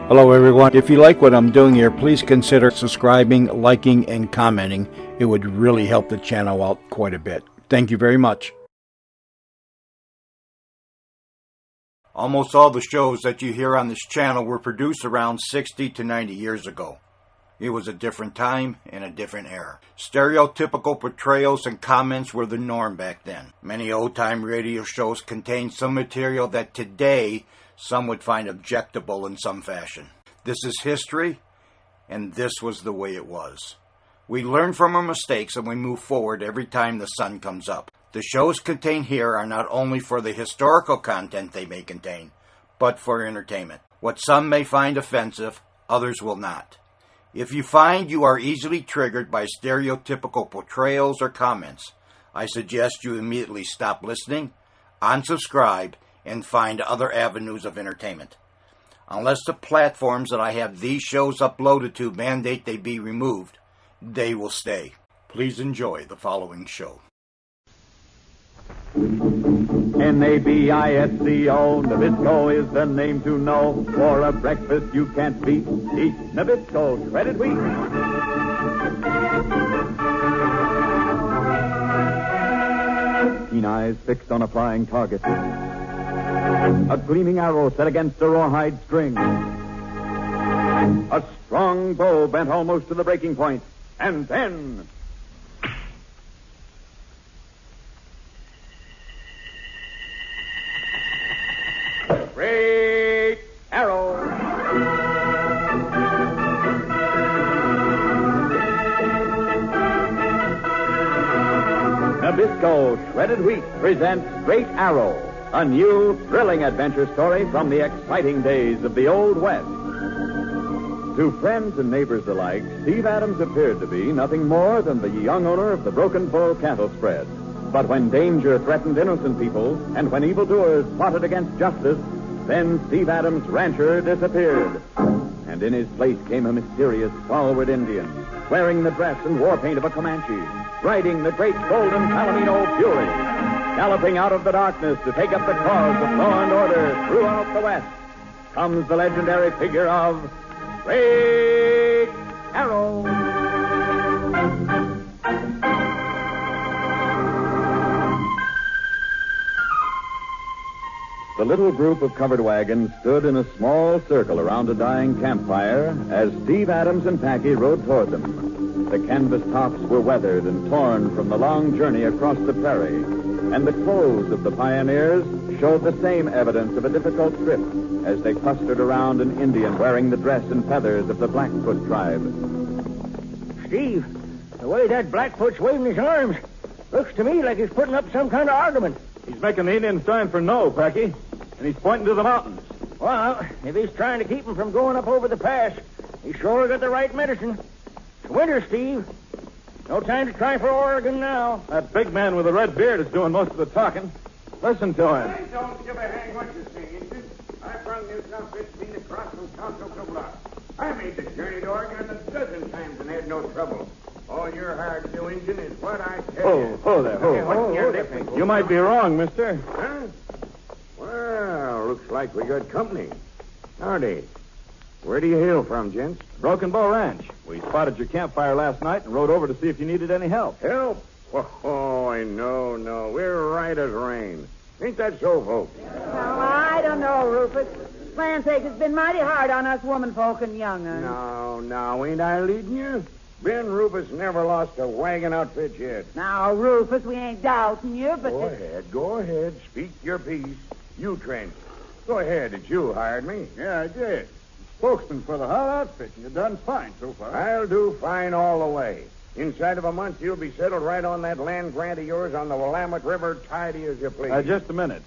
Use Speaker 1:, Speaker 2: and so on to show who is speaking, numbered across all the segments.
Speaker 1: Hello everyone. If you like what I'm doing here, please consider subscribing, liking, and commenting. It would really help the channel out quite a bit. Thank you very much. Almost all the shows that you hear on this channel were produced around 60 to 90 years ago. It was a different time and a different era. Stereotypical portrayals and comments were the norm back then. Many old-time radio shows contained some material that today some would find objectable in some fashion. This is history, and this was the way it was. We learn from our mistakes and we move forward every time the sun comes up. The shows contained here are not only for the historical content they may contain, but for entertainment. What some may find offensive, others will not. If you find you are easily triggered by stereotypical portrayals or comments, I suggest you immediately stop listening, unsubscribe, and find other avenues of entertainment. Unless the platforms that I have these shows uploaded to mandate they be removed, they will stay. Please enjoy the following show.
Speaker 2: Nabisco, Nabisco is the name to know. For a breakfast you can't beat, eat Nabisco shredded wheat. Keen eyes fixed on a flying target. A gleaming arrow set against a rawhide string. A strong bow bent almost to the breaking point. And then... Great arrow! Nabisco Shredded Wheat presents Great Arrow, a new, thrilling adventure story from the exciting days of the Old West. To friends and neighbors alike, Steve Adams appeared to be nothing more than the young owner of the Broken Bull cattle spread. But when danger threatened innocent people, and when evildoers plotted against justice, then Steve Adams' rancher disappeared. And in his place came a mysterious, stalwart Indian, wearing the dress and war paint of a Comanche, riding the great golden Palomino Fury, galloping out of the darkness to take up the cause of law and order throughout the West, comes the legendary figure of Great Arrow. The little group of covered wagons stood in a small circle around a dying campfire as Steve Adams and Packy rode toward them. The canvas tops were weathered and torn from the long journey across the prairie, and the clothes of the pioneers showed the same evidence of a difficult trip as they clustered around an Indian wearing the dress and feathers of the Blackfoot tribe.
Speaker 3: Steve, the way that Blackfoot's waving his arms, looks to me like he's putting up some kind of argument.
Speaker 4: He's making the Indians sign for no, Packy. And he's pointing to the mountains.
Speaker 3: Well, if he's trying to keep him from going up over the pass, he sure got the right medicine. It's winter, Steve. No time to try for Oregon now.
Speaker 4: That big man with the red beard is doing most of the talking. Listen to him.
Speaker 5: I don't give a hang what you say, Injun. I've run this outfit clean across from Council to Block. I made the journey to Oregon a dozen times and had no trouble. All you're hired to do, Injun, is what I tell you.
Speaker 4: Oh there. You might be wrong, mister.
Speaker 5: Huh? Well, looks like we got company. Howdy. Where do you hail from, gents?
Speaker 4: Broken Bow Ranch. We spotted your campfire last night and rode over to see if you needed any help.
Speaker 5: Help? Oh, no. We're right as rain. Ain't that so, folks?
Speaker 6: Well, I don't know, Rufus. Land's sake, it's been mighty hard on us womanfolk and young uns.
Speaker 5: No, ain't I leading you? Ben Rufus never lost a wagon outfit yet.
Speaker 6: Now, Rufus, we ain't doubting you, but...
Speaker 5: Go ahead. Speak your piece. You, Trent. Go ahead. It's you hired me.
Speaker 4: Yeah, I did. Spokesman for the whole outfit, and you've done fine so far.
Speaker 5: I'll do fine all the way. Inside of a month, you'll be settled right on that land grant of yours on the Willamette River, tidy as you please.
Speaker 4: Just a minute.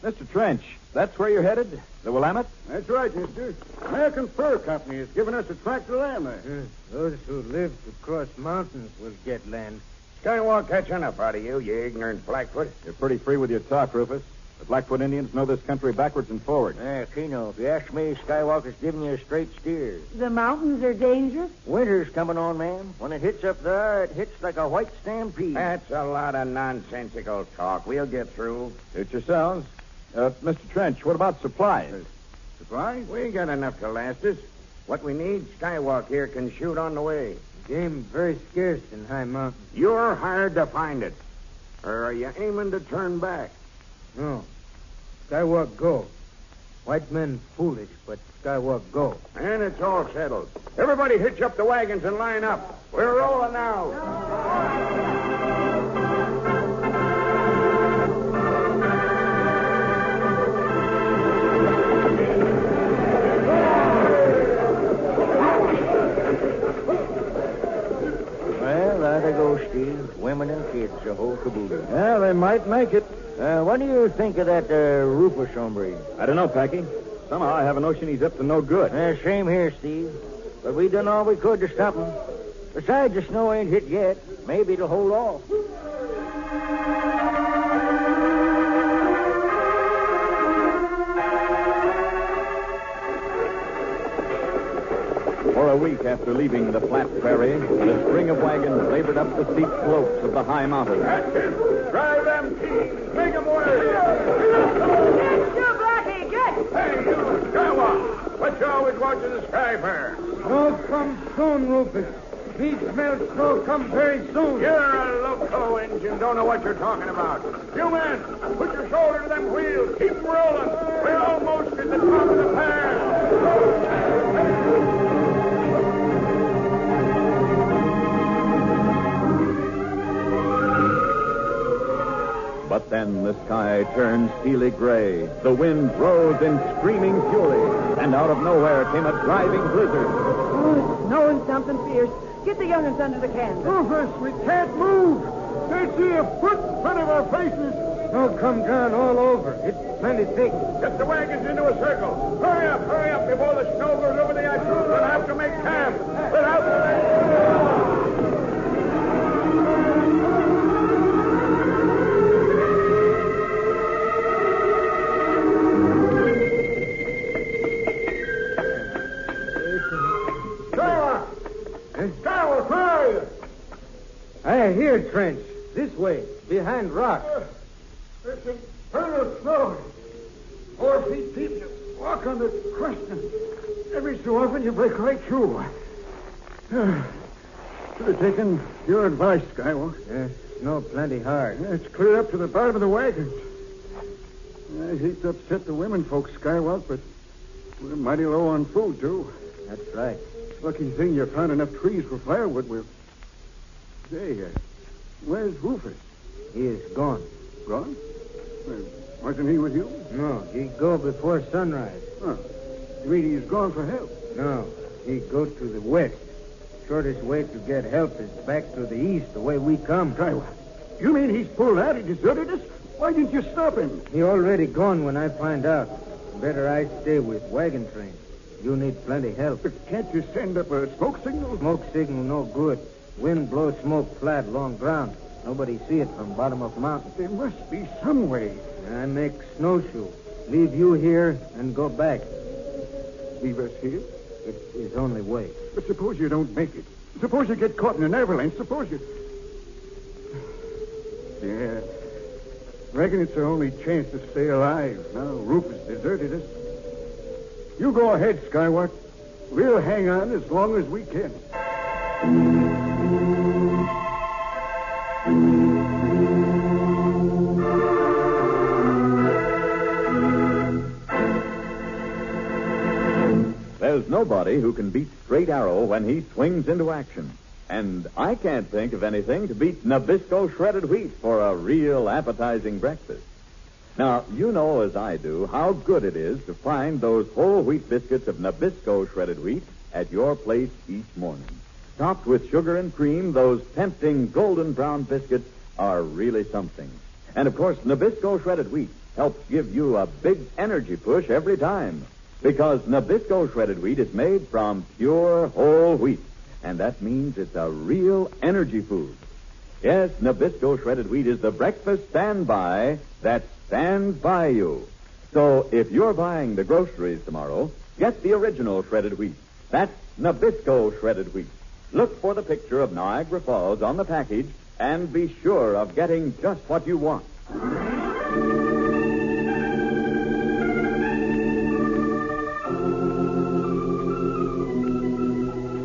Speaker 4: Mr. Trench, that's where you're headed? The Willamette?
Speaker 7: That's right, mister. American Fur Company has given us a tract of land there.
Speaker 3: Those who live to cross mountains will get land.
Speaker 5: Skywalk catch enough out of you ignorant Blackfoot.
Speaker 4: You're pretty free with your talk, Rufus. The Blackfoot Indians know this country backwards and forwards.
Speaker 3: Keno, if you ask me, Skywalker's giving you a straight steer.
Speaker 6: The mountains are dangerous?
Speaker 3: Winter's coming on, ma'am. When it hits up there, it hits like a white stampede.
Speaker 5: That's a lot of nonsensical talk. We'll get through.
Speaker 4: Suit yourselves. Mr. Trench, what about supplies?
Speaker 7: Supplies?
Speaker 5: We ain't got enough to last us. What we need, Skywalk here can shoot on the way.
Speaker 3: Game very scarce in High Mountain.
Speaker 5: You're hired to find it. Or are you aiming to turn back?
Speaker 3: No. Skywalk go. White men foolish, but Skywalk go.
Speaker 5: And it's all settled. Everybody hitch up the wagons and line up. We're rolling now.
Speaker 3: Well, there they go, Steve. Women and kids, the whole caboodle.
Speaker 4: Yeah, they might make it.
Speaker 3: What do you think of that Rufus hombre?
Speaker 4: I don't know, Packy. Somehow I have a notion he's up to no good.
Speaker 3: Same here, Steve. But we done all we could to stop him. Besides, the snow ain't hit yet. Maybe it'll hold off.
Speaker 2: For a week after leaving the flat prairie, the string of wagons labored up the steep slopes of the high mountains.
Speaker 5: Drive them teams. Make them work.
Speaker 6: Get you, Blackie, get!
Speaker 5: Hey, you, Skywalk. What you always watching the sky for?
Speaker 3: Snow come soon, Rufus. These smell snow come very soon.
Speaker 5: You're a loco engine. Don't know what you're talking about. You men, put your shoulder to them wheels. Keep them rolling. We're almost at the top of the pass.
Speaker 2: But then the sky turned steely gray. The wind rose in screaming fury, and out of nowhere came a driving blizzard.
Speaker 6: Oh, it's snowing something fierce. Get the young'uns under the canvas.
Speaker 7: Rufus, we can't move. Can't see a foot in front of our faces.
Speaker 3: Snow come down all over. It's plenty thick.
Speaker 5: Get the wagons into a circle. Hurry up, before the snow goes over the ice. We'll have to make camp. Without Skywalk, where are you?
Speaker 3: I hear trench. This way, behind rock.
Speaker 7: It's infernal snow. 4 feet deep. You walk on the crust, and every so often you break right through. Should have taken your advice, Skywalk.
Speaker 3: Snow plenty hard.
Speaker 7: It's clear up to the bottom of the wagons. I hate to upset the women folks, Skywalk, but we're mighty low on food, too.
Speaker 3: That's right.
Speaker 7: Lucky thing you found enough trees for firewood. Say, where's Rufus?
Speaker 3: He is gone.
Speaker 7: Gone? Wasn't he with you?
Speaker 3: No, he go before sunrise.
Speaker 7: Huh. You mean he's gone for help?
Speaker 3: No, he go to the west. Shortest way to get help is back to the east, the way we come.
Speaker 7: Skywalk, you mean he's pulled out? He deserted us? Why didn't you stop him?
Speaker 3: He already gone when I find out. Better I stay with wagon train. You need plenty help.
Speaker 7: But can't you send up a smoke signal?
Speaker 3: Smoke signal no good. Wind blow smoke flat along ground. Nobody see it from bottom of mountain.
Speaker 7: There must be some way.
Speaker 3: I make snowshoe. Leave you here and go back.
Speaker 7: Leave us here?
Speaker 3: It's his only way.
Speaker 7: But suppose you don't make it. Suppose you get caught in an avalanche. Suppose you... Yeah. Reckon it's our only chance to stay alive. Now Rufus deserted us. You go ahead, Skywalk. We'll hang on as long as we can.
Speaker 2: There's nobody who can beat Straight Arrow when he swings into action. And I can't think of anything to beat Nabisco shredded wheat for a real appetizing breakfast. Now, you know as I do how good it is to find those whole wheat biscuits of Nabisco shredded wheat at your place each morning. Topped with sugar and cream, those tempting golden brown biscuits are really something. And, of course, Nabisco shredded wheat helps give you a big energy push every time. Because Nabisco shredded wheat is made from pure whole wheat. And that means it's a real energy food. Yes, Nabisco shredded wheat is the breakfast standby that stands by you. So if you're buying the groceries tomorrow, get the original shredded wheat. That's Nabisco shredded wheat. Look for the picture of Niagara Falls on the package and be sure of getting just what you want.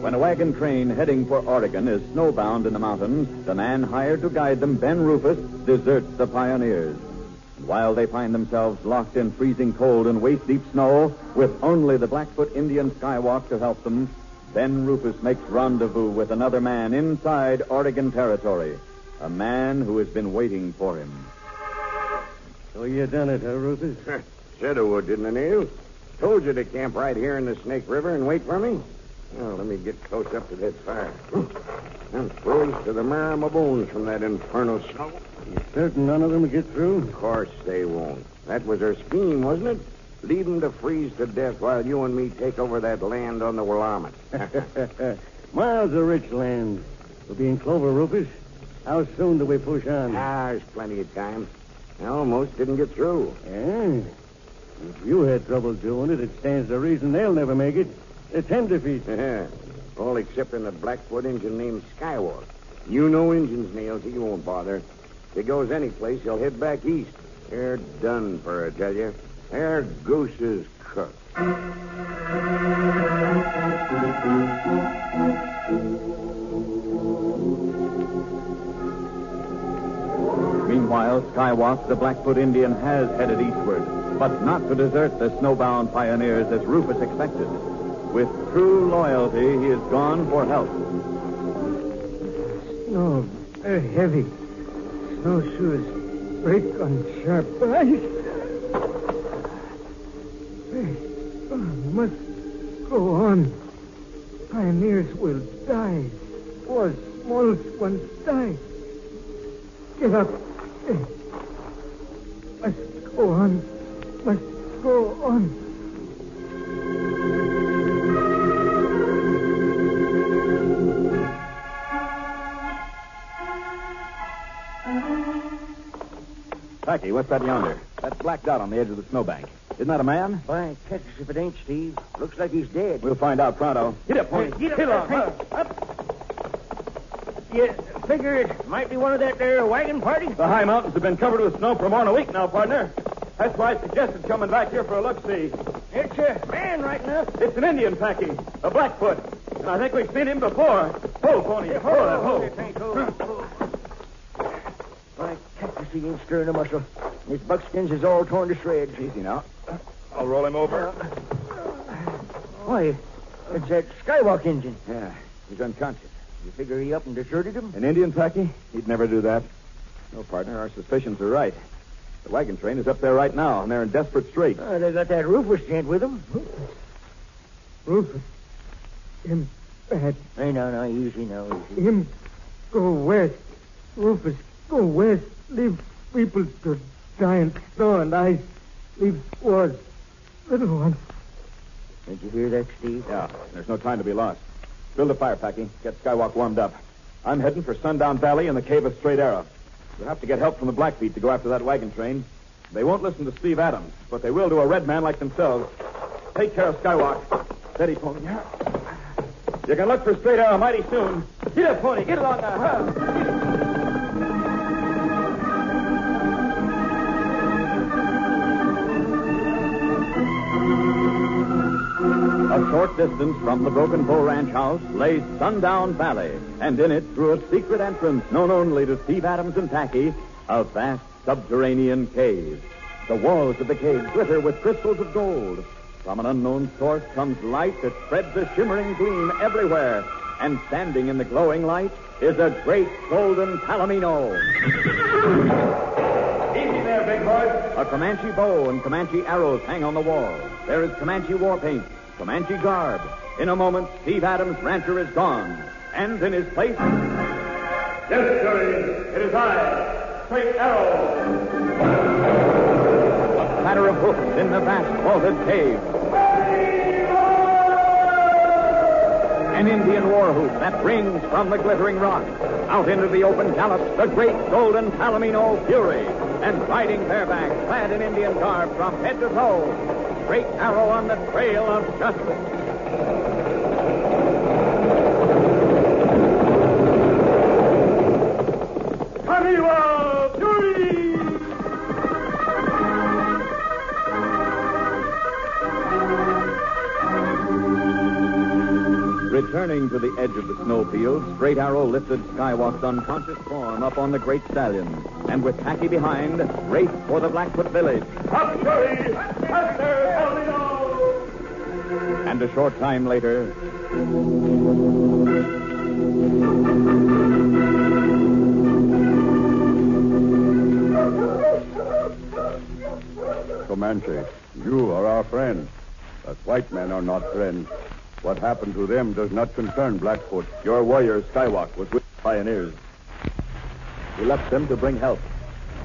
Speaker 2: When a wagon train heading for Oregon is snowbound in the mountains, the man hired to guide them, Ben Rufus, deserts the pioneers. And while they find themselves locked in freezing cold and waist-deep snow, with only the Blackfoot Indian Skywalk to help them, Ben Rufus makes rendezvous with another man inside Oregon territory. A man who has been waiting for him.
Speaker 7: So you done it, huh, Rufus?
Speaker 5: Said I would, didn't I, Neil? Told you to camp right here in the Snake River and wait for me. Well, let me get close up to that fire. I'm froze to the marrow of my bones from that infernal snow.
Speaker 7: You certain none of them will get through?
Speaker 5: Of course they won't. That was our scheme, wasn't it? Leave them to freeze to death while you and me take over that land on the Willamette.
Speaker 7: Miles of rich land. We'll be in clover, Rufus. How soon do we push on?
Speaker 5: There's plenty of time. I almost didn't get through.
Speaker 7: Yeah. If you had trouble doing it, it stands to reason they'll never make it. They're tenderfeet.
Speaker 5: All except in the Blackfoot Injun named Skywalk. You know Injuns, Nails. He won't bother. If he goes any place, he'll head back east. They're done for, I tell you. Their goose is cooked.
Speaker 2: Meanwhile, Skywalk, the Blackfoot Indian, has headed eastward, but not to desert the snowbound pioneers as Rufus expected. With true loyalty, he has gone for help.
Speaker 8: Snow very heavy. Snowshoes break on sharp ice. Must go on. Pioneers will die. Or smallest ones die. Get up. Must go on. Must go on.
Speaker 4: Packy, what's that yonder? That black dot on the edge of the snowbank. Isn't that a man?
Speaker 3: Why, Texas, if it ain't, Steve. Looks like he's dead.
Speaker 4: We'll find out pronto. Get up, Pony.
Speaker 3: Get up. Up. You figure it might be one of that there wagon party?
Speaker 4: The high mountains have been covered with snow for more than a week now, partner. That's why I suggested coming back here for a look-see.
Speaker 3: It's a man right enough.
Speaker 4: It's an Indian, Packy. A Blackfoot. And I think we've seen him before. Ho, Pony. Ho.
Speaker 3: Why, Texas, he ain't stirring a muscle. His buckskins is all torn to shreds.
Speaker 4: Easy now. I'll roll him over.
Speaker 3: Why, it's that Skywalk engine.
Speaker 4: Yeah, he's unconscious.
Speaker 3: You figure he up and deserted him?
Speaker 4: An Indian, Packy? He'd never do that. No, partner, our suspicions are right. The wagon train is up there right now, and they're in desperate straits.
Speaker 3: They got that Rufus gent with them.
Speaker 8: Rufus. Him bad.
Speaker 3: Hey, no, easy now, easy.
Speaker 8: Him go west. Rufus, go west. Leave people to die in snow and ice. Leave wars. Little ones.
Speaker 3: Did you hear that, Steve?
Speaker 4: Yeah, there's no time to be lost. Build a fire, Packy. Get Skywalk warmed up. I'm heading for Sundown Valley and the Cave of Straight Arrow. We'll have to get help from the Blackfeet to go after that wagon train. They won't listen to Steve Adams, but they will to a red man like themselves. Take care of Skywalk. Steady, Pony. You can look for Straight Arrow mighty soon. Get up, Pony. Get along now.
Speaker 2: A short distance from the Broken Bow Ranch house lay Sundown Valley, and in it, through a secret entrance known only to Steve Adams and Packy, a vast subterranean cave. The walls of the cave glitter with crystals of gold. From an unknown source comes light that spreads a shimmering gleam everywhere, and standing in the glowing light is a great golden palomino.
Speaker 4: Easy there, big boy.
Speaker 2: A Comanche bow and Comanche arrows hang on the wall. There is Comanche war paint, Comanche garb. In a moment, Steve Adams' rancher is gone. And in his place...
Speaker 4: Yes, sir. It is I, Straight Arrow.
Speaker 2: A clatter of hoofs in the vast vaulted cave. An Indian war whoop that rings from the glittering rock. Out into the open gallops the great golden palomino Fury. And riding bareback, clad in Indian garb from head to toe. Straight Arrow on the trail of justice.
Speaker 4: Arriba, Fury!
Speaker 2: Rich Returning to the edge of the snowfield, Straight Arrow lifted Skywalk's unconscious form up on the great stallion, and with Packy behind, raced for the Blackfoot village.
Speaker 5: Up, Curry! Up there, Palomino!
Speaker 2: And a short time later,
Speaker 7: Comanche, you are our friend. But white men are not friends. What happened to them does not concern Blackfoot.
Speaker 4: Your warrior, Skywalk, was with the pioneers. We left them to bring help.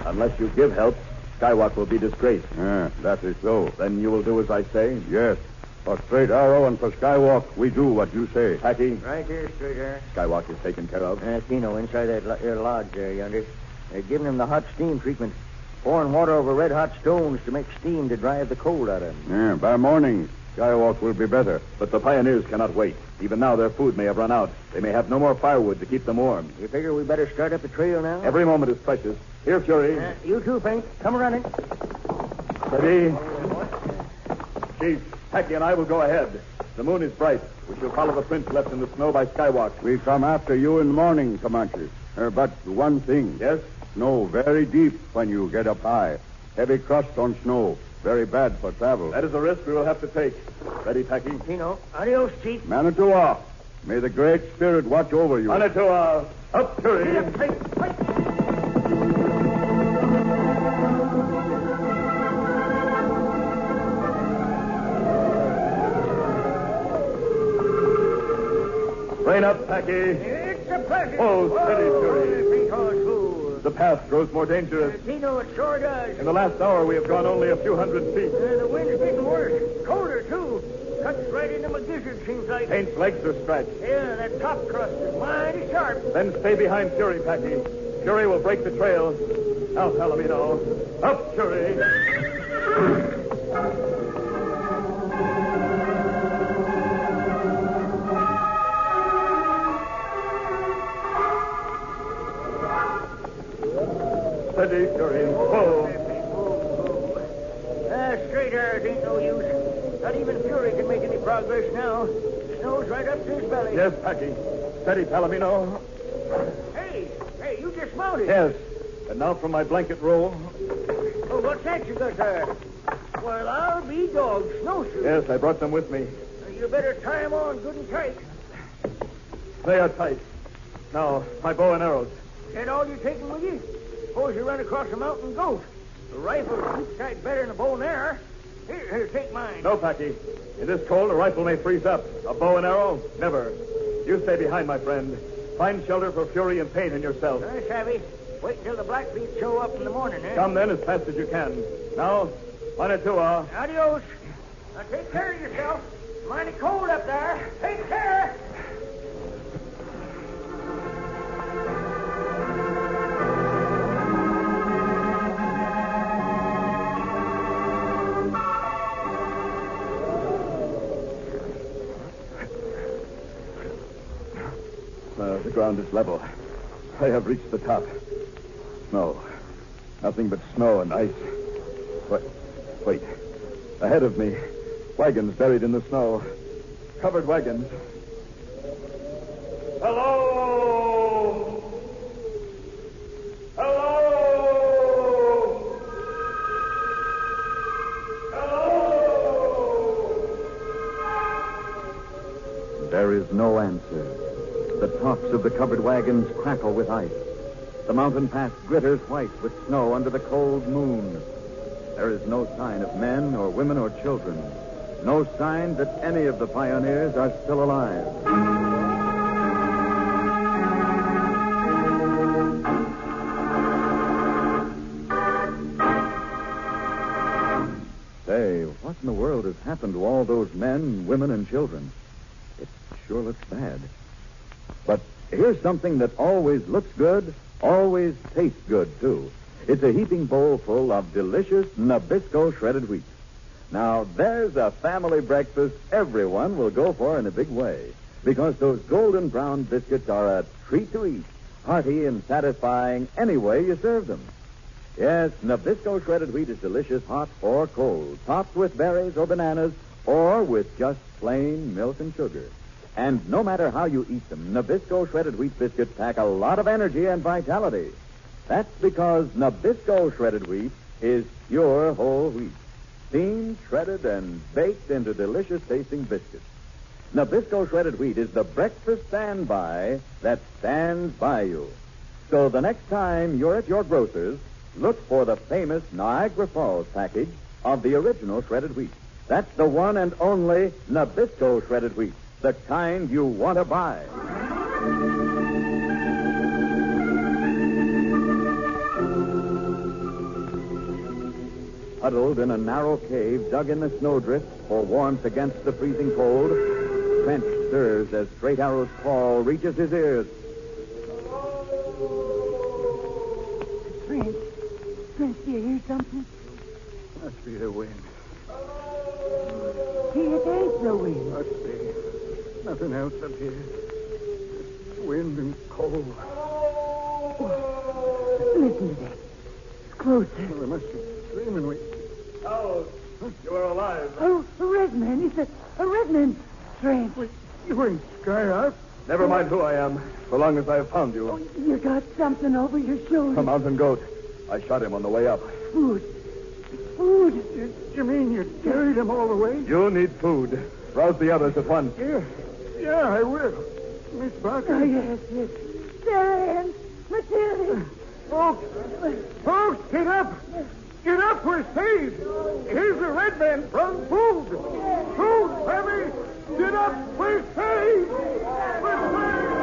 Speaker 4: Unless you give help, Skywalk will be disgraced.
Speaker 7: That is so.
Speaker 4: Then you will do as I say?
Speaker 7: Yes. For Straight Arrow and for Skywalk, we do what you say.
Speaker 4: Packy,
Speaker 3: Right here, Straight Arrow.
Speaker 4: Skywalk is taken care of.
Speaker 3: Tino, inside that lodge there yonder. They're giving him the hot steam treatment. Pouring water over red-hot stones to make steam to drive the cold out of him.
Speaker 7: By morning, Skywalk will be better.
Speaker 4: But the pioneers cannot wait. Even now, their food may have run out. They may have no more firewood to keep them warm.
Speaker 3: You figure we better start up the trail now?
Speaker 4: Every moment is precious. Here, Fury.
Speaker 3: You too, Pink. Come running.
Speaker 4: Steady. Chief, Packy and I will go ahead. The moon is bright. We shall follow the prints left in the snow by Skywalk.
Speaker 7: We come after you in the morning, Comanche. But one thing.
Speaker 4: Yes?
Speaker 7: Snow very deep when you get up high. Heavy crust on snow. Very bad for travel.
Speaker 4: That is a risk we will have to take. Ready, Packy?
Speaker 3: Tino, adios, Chief.
Speaker 7: Manitowoc, may the Great Spirit watch over you.
Speaker 4: Manitowoc. Up, Fury. Rein up, Packy.
Speaker 3: It's a pleasure.
Speaker 4: Oh, steady, Fury.
Speaker 3: Pink fool.
Speaker 4: The path grows more dangerous.
Speaker 3: Tino, it sure does.
Speaker 4: In the last hour, we have gone only a few hundred feet.
Speaker 3: The wind's getting worse. Colder, too. Cuts right into my gizzard, seems like.
Speaker 4: Paint's legs are scratched.
Speaker 3: Yeah, that top crust is mighty sharp.
Speaker 4: Then stay behind Fury, Packy. Fury will break the trail. Now, Palomino. Up, Fury. Steady, Fury. Whoa.
Speaker 3: Straight Arrows ain't no use. Not even Fury can make any progress now. Snow's right up to his belly.
Speaker 4: Yes, Packy. Steady, Palomino.
Speaker 3: Hey, you dismounted.
Speaker 4: Yes. And now from my blanket roll.
Speaker 3: Oh, what's that you got there? Well, I'll be dogged. Snowshoes.
Speaker 4: Yes, I brought them with me.
Speaker 3: You better tie 'em on good and tight.
Speaker 4: They are tight. Now, my bow and arrows.
Speaker 3: That all you're taking with you? Suppose you run across a mountain goat. A rifle keeps tight better than a bow and arrow. Here, take mine.
Speaker 4: No, Packy. In this cold, a rifle may freeze up. A bow and arrow? Never. You stay behind, my friend. Find shelter for Fury and Pain and yourself.
Speaker 3: Savvy. Wait until the Blackfeet show up in the morning, eh?
Speaker 4: Come then as fast as you can. Now, Manitowoc.
Speaker 3: Adios. Now take care of yourself. Mighty cold up there. Take care.
Speaker 4: The ground is level. I have reached the top. Snow. Nothing but snow and ice. Wait. Ahead of me, wagons buried in the snow. Covered wagons. Hello! Hello! Hello!
Speaker 2: there is no answer. The tops of the covered wagons crackle with ice. The mountain pass glitters white with snow under the cold moon. There is no sign of men or women or children. No sign that any of the pioneers are still alive. Say, what in the world has happened to all those men, women, and children? It sure looks bad. But here's something that always looks good, always tastes good, too. It's a heaping bowl full of delicious Nabisco shredded wheat. Now, there's a family breakfast everyone will go for in a big way, because those golden brown biscuits are a treat to eat, hearty and satisfying any way you serve them. Yes, Nabisco shredded wheat is delicious hot or cold, topped with berries or bananas, or with just plain milk and sugar. And no matter how you eat them, Nabisco shredded wheat biscuits pack a lot of energy and vitality. That's because Nabisco shredded wheat is pure whole wheat, steamed, shredded, and baked into delicious tasting biscuits. Nabisco shredded wheat is the breakfast standby that stands by you. So the next time you're at your grocer's, look for the famous Niagara Falls package of the original shredded wheat. That's the one and only Nabisco shredded wheat, the kind you want to buy. Huddled in a narrow cave dug in the snowdrift for warmth against the freezing cold, Trench stirs as Straight Arrow's call reaches his ears.
Speaker 6: Trench, do you hear something?
Speaker 7: Must be the wind.
Speaker 6: Gee, it ain't the wind.
Speaker 7: Must be. Nothing else up here. Just wind and cold.
Speaker 6: Listen to that. It's closer.
Speaker 7: Well, they must be screaming.
Speaker 4: Oh, you are alive.
Speaker 6: Oh, a red man. It's a red man. Trench.
Speaker 7: You ain't Skylark.
Speaker 4: Never mind who I am, so long as I have found you.
Speaker 6: Oh, you got something over your shoulder.
Speaker 4: A mountain goat. I shot him on the way up.
Speaker 6: Food.
Speaker 7: You mean you carried him all the way?
Speaker 4: You need food. Rouse the others at once.
Speaker 7: Yeah, I will. Miss Barker?
Speaker 6: Oh, yes. Dan, Matilda.
Speaker 7: Folks, get up. Get up, we're saved. Here's the red man from food. Food, Sammy. Get up, we're saved. We're saved.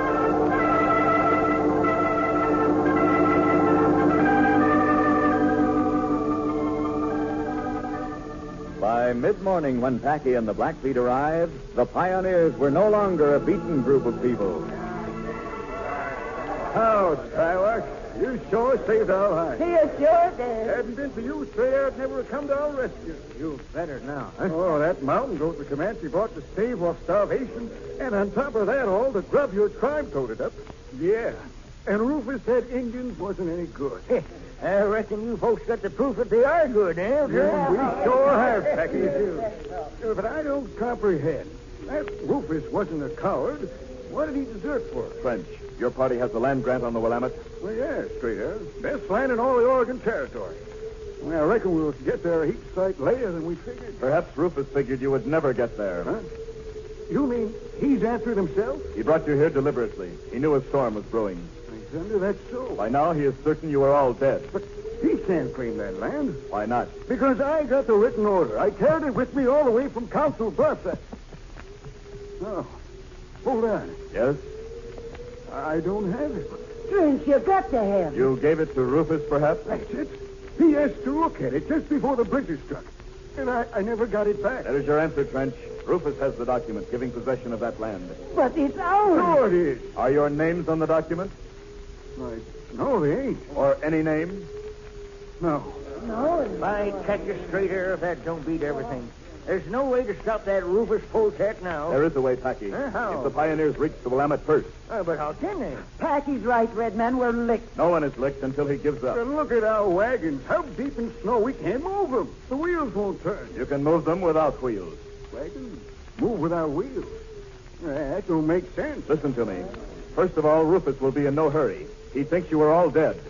Speaker 2: By mid-morning, when Packy and the Blackfeet arrived, the pioneers were no longer a beaten group of people.
Speaker 7: Oh, Skylark, you sure saved our lives.
Speaker 6: You sure did.
Speaker 7: Hadn't been for you, Stray, I'd never have come to our rescue.
Speaker 8: You better now, huh?
Speaker 7: Oh, that mountain goat the Comanche brought to stave off starvation. And on top of that, all the grub your tribe toted up. Yeah. And Rufus said Indians wasn't any good.
Speaker 3: I reckon you folks got the proof that they are good, eh?
Speaker 7: Yeah, we sure have, Packy. But I don't comprehend. That Rufus wasn't a coward. What did he desert for?
Speaker 4: French, your party has the land grant on the Willamette?
Speaker 7: Well, yeah, straight out. Best land in all the Oregon Territory. Well, I reckon we'll get there a heap sight later than we figured.
Speaker 4: Perhaps Rufus figured you would never get there.
Speaker 7: Huh? You mean he's after it himself?
Speaker 4: He brought you here deliberately. He knew a storm was brewing.
Speaker 7: Alexander, that's so.
Speaker 4: By now, he is certain you are all dead.
Speaker 7: But he can't claim that land.
Speaker 4: Why not?
Speaker 7: Because I got the written order. I carried it with me all the way from Council Bluffs. Oh, hold on.
Speaker 4: Yes?
Speaker 7: I don't have it.
Speaker 6: Trench, you got to have it.
Speaker 4: You gave it to Rufus, perhaps?
Speaker 7: That's it. He asked to look at it just before the blizzard struck. And I never got it back.
Speaker 4: That is your answer, Trench. Rufus has the document giving possession of that land.
Speaker 6: But it's ours.
Speaker 7: Sure it is.
Speaker 4: Are your names on the document?
Speaker 7: No, they ain't.
Speaker 4: Or any name?
Speaker 7: No.
Speaker 3: No, by catch you straight here if that don't beat everything. There's no way to stop that Rufus Polecat now.
Speaker 4: There is a way, Packy.
Speaker 3: How?
Speaker 4: If the pioneers reach the Willamette first.
Speaker 3: But how can they?
Speaker 6: Packy's right, red man. We're licked.
Speaker 4: No one is licked until he gives up.
Speaker 7: But look at our wagons. How deep in snow we can't move them. The wheels won't turn.
Speaker 4: You can move them without wheels.
Speaker 7: Wagons move without wheels. That don't make sense.
Speaker 4: Listen to me. First of all, Rufus will be in no hurry. He thinks you are all dead.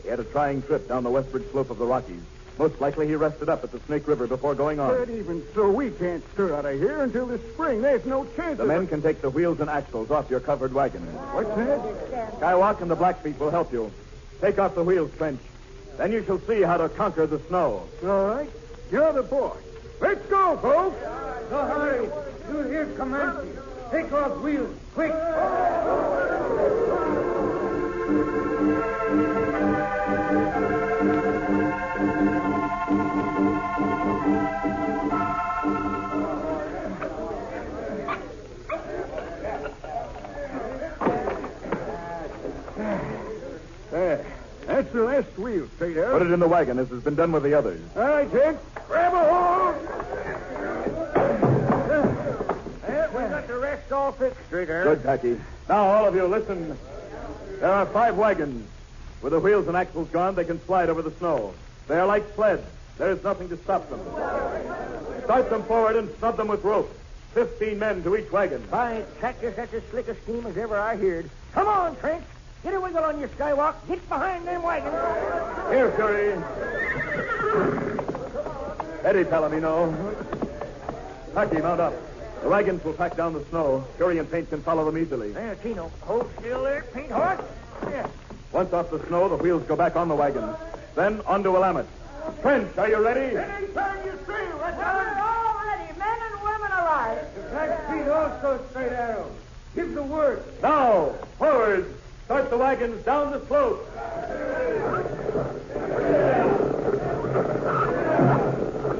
Speaker 4: He had a trying trip down the westward slope of the Rockies. Most likely he rested up at the Snake River before going on.
Speaker 7: But even so, we can't stir out of here until the spring. There's no chance
Speaker 4: The
Speaker 7: of
Speaker 4: men
Speaker 7: it.
Speaker 4: can take the wheels and axles off your covered wagon.
Speaker 7: What's that?
Speaker 4: Skywalk and the Blackfeet will help you. Take off the wheels, Trench. Then you shall see how to conquer the snow.
Speaker 7: All right. You're the boy. Let's go, folks.
Speaker 8: No hurry. You hear Comanche. Take off wheels. Quick.
Speaker 7: There. That's the last wheel, straight out.
Speaker 4: Put it in the wagon, as has been done with the others.
Speaker 7: All right, Ted. Grab a hold.
Speaker 3: We got the rest all fixed, straight there.
Speaker 4: Good, Packy. Now, all of you, listen. There are 5 wagons. With the wheels and axles gone, they can slide over the snow. They are like sleds. There is nothing to stop them. Start them forward and snub them with rope. 15 men to each wagon.
Speaker 3: By Cactus, that's the slickest scheme as ever I heard. Come on, Trent. Get a wiggle on your skywalk. Get behind them wagons.
Speaker 4: Here, Curry. Eddie Palomino. Packy, mount up. The wagons will pack down the snow. Curry and Paint can follow them easily.
Speaker 3: There, Tino. Hold still there, Paint Horse. Yeah.
Speaker 4: Once off the snow, the wheels go back on the wagons. Then onto Willamette. Trench, are you ready?
Speaker 7: Anytime you say, let's
Speaker 6: We're all ready, men and women alike.
Speaker 8: Blackfeet also, Straight Arrow. Give the word.
Speaker 4: Now, forward. Start the wagons down the slope.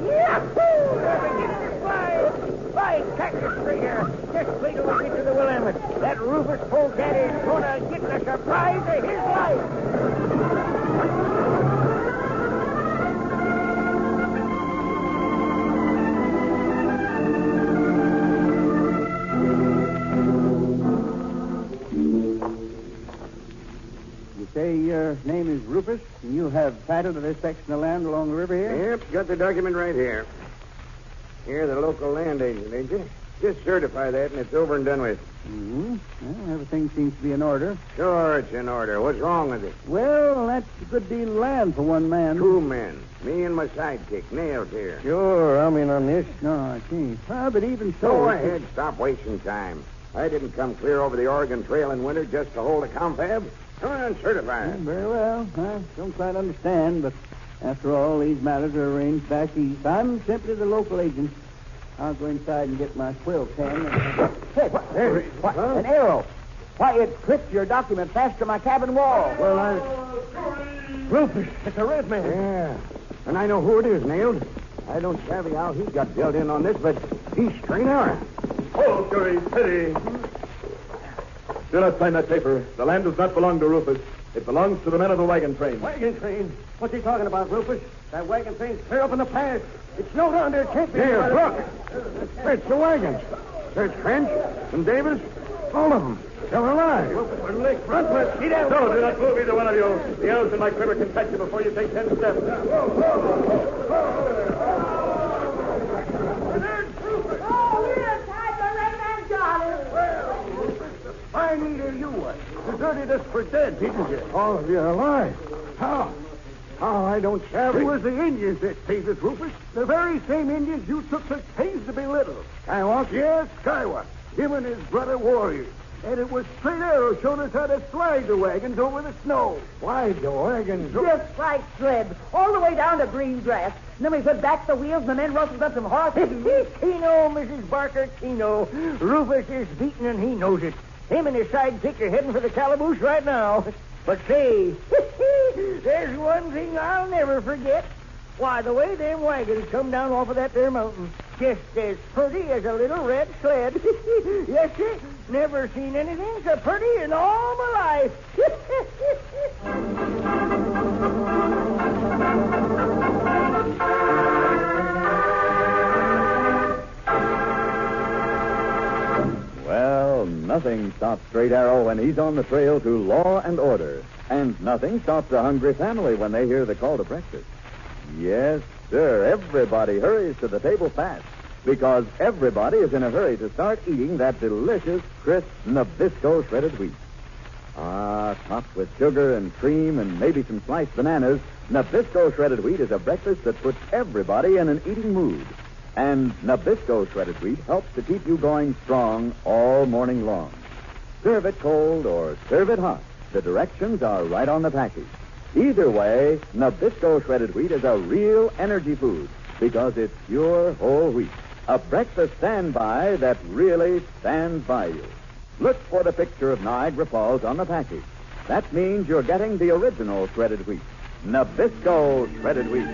Speaker 3: Yahoo! They're beginning to fly. By Cactus Trigger. Just wait till we get to the Willamette. That Rufus Polecat is going to get the surprise of his life.
Speaker 9: Say your name is Rufus, and you have title to this section of land along the river here?
Speaker 5: Yep, got the document right here. You're the local land agent, ain't you? Just certify that, and it's over and done with.
Speaker 9: Mm-hmm. Well, everything seems to be in order.
Speaker 5: Sure, it's in order. What's wrong with it?
Speaker 9: Well, that's a good deal of land for one man.
Speaker 5: 2 men. Me and my sidekick, Nails here.
Speaker 9: Sure, I'm in on this. No, I can't. Well, but even so...
Speaker 5: Go ahead, stop wasting time. I didn't come clear over the Oregon Trail in winter just to hold a confab. Come on, certify it.
Speaker 9: Very well. I don't quite understand, but after all, these matters are arranged back east. I'm simply the local agent. I'll go inside and get my quill pen. Hey, what? There, what? Huh? An arrow. Why, it clipped your document fast to my cabin wall.
Speaker 5: Well,
Speaker 7: Rufus, it's a red man.
Speaker 5: Yeah. And I know who it is, Nailed. I don't savvy how he got dealt in on this, but he's straight arrow.
Speaker 4: Oh, Curry, steady. Do not sign that paper. The land does not belong to Rufus. It belongs to the men of the wagon train.
Speaker 7: Wagon train? What's he talking about, Rufus? That wagon train's clear up in the pass. It's snowed under. It can't be...
Speaker 5: Here, look. It's the wagons. There's French and Davis. All of them. They're alive.
Speaker 7: Rufus, get out.
Speaker 4: No, do not move, either one of you. The elves in my quiver can catch you before you take 10 steps.
Speaker 6: Oh, we're tied the red man got him.
Speaker 7: I needed you was. Deserted us for dead, didn't you?
Speaker 5: All of you are alive. How? How? I don't savvy.
Speaker 7: It was the Indians that saved us, Rufus. The very same Indians you took such pains to belittle.
Speaker 5: Skywalk?
Speaker 7: Yes, Skywalk. Him and his brother warriors. And it was Straight Arrow showed us how to slide the wagons over the snow.
Speaker 5: Slide the wagons?
Speaker 6: Just like sled, all the way down to green grass. And then we put back the wheels, and the men rustled up some horses.
Speaker 3: Tino, Mrs. Barker, Tino. Rufus is beaten, and he knows it. Him and his sidekick are heading for the calaboose right now. But say, there's one thing I'll never forget. Why, the way them wagons come down off of that there mountain, just as pretty as a little red sled. Yes, sir. Never seen anything so pretty in all my life.
Speaker 2: Well, nothing stops Straight Arrow when he's on the trail to law and order. And nothing stops a hungry family when they hear the call to breakfast. Yes, sir, everybody hurries to the table fast because everybody is in a hurry to start eating that delicious, crisp Nabisco shredded wheat. Ah, topped with sugar and cream and maybe some sliced bananas, Nabisco shredded wheat is a breakfast that puts everybody in an eating mood. And Nabisco shredded wheat helps to keep you going strong all morning long. Serve it cold or serve it hot. The directions are right on the package. Either way, Nabisco shredded wheat is a real energy food because it's pure whole wheat. A breakfast standby that really stands by you. Look for the picture of Niagara Falls on the package. That means you're getting the original shredded wheat. Nabisco shredded wheat.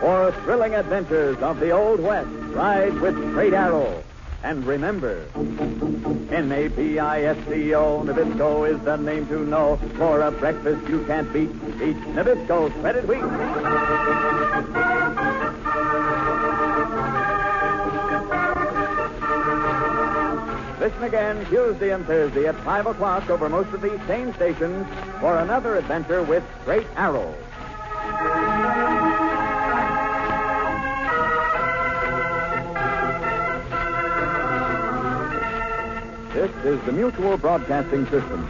Speaker 2: For thrilling adventures of the Old West, ride with Straight Arrow. And remember, Nabisco, Nabisco is the name to know. For a breakfast you can't beat, eat Nabisco shredded wheat. Listen again Tuesday and Thursday at 5 o'clock over most of these same stations for another adventure with Straight Arrow. This is the Mutual Broadcasting System.